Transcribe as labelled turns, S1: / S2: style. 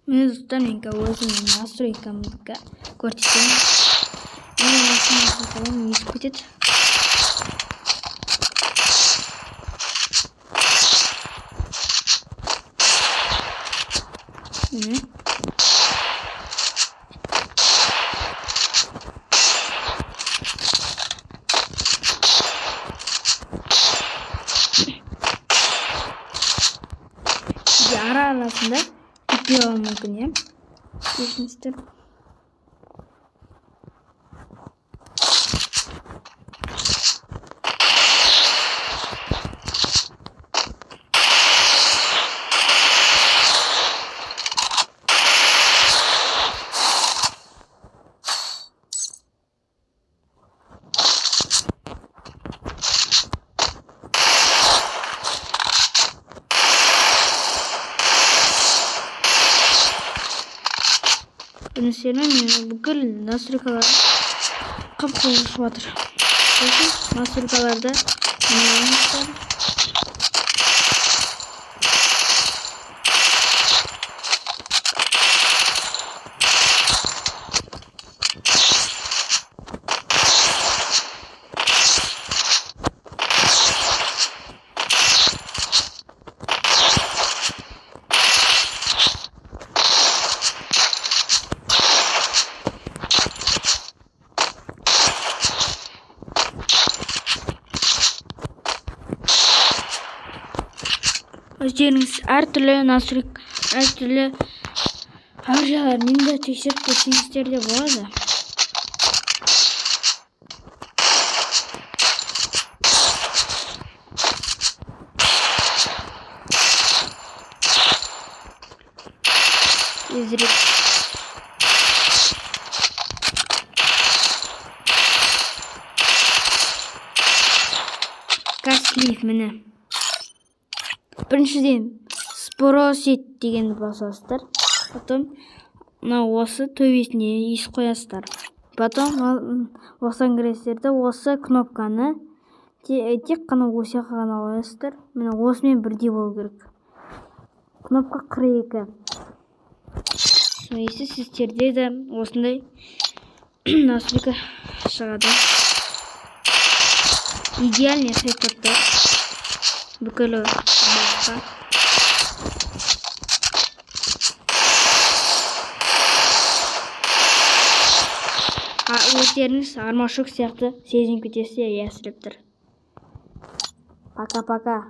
S1: Mene dostlar, өзімнің настройкамды көрсетемін. Мен настройкаларым өсіп кетеді. Міне. Арасында кетпей қалуы мүмкін, иә. Кешіріңіздер. Mesela бүкіл настройкалар қып-қызыл жатыр. Настройкаларда өздеріңіз әртүрлі настройка, әртүрлі аудиолармен де тексеріп көрсеңіздер де болады. Тезірек. Каслив, міне. Біріншіден спросит дегенді басасыздар. Потом осы төбесіне ес қоясыздар. Потом осыдан кіресіздерді осы кнопканы тек қана осы ғана қоясыздар. Міне осымен бірдей болу керек. Кнопка 42. Несі сіздерде де осындай настройка шығады. Идеальный сайттар. Бүкілі басқа. Өздеріңіз армашок сияқты сезініп кетесіздер, ясырып тұр. Пока-пока.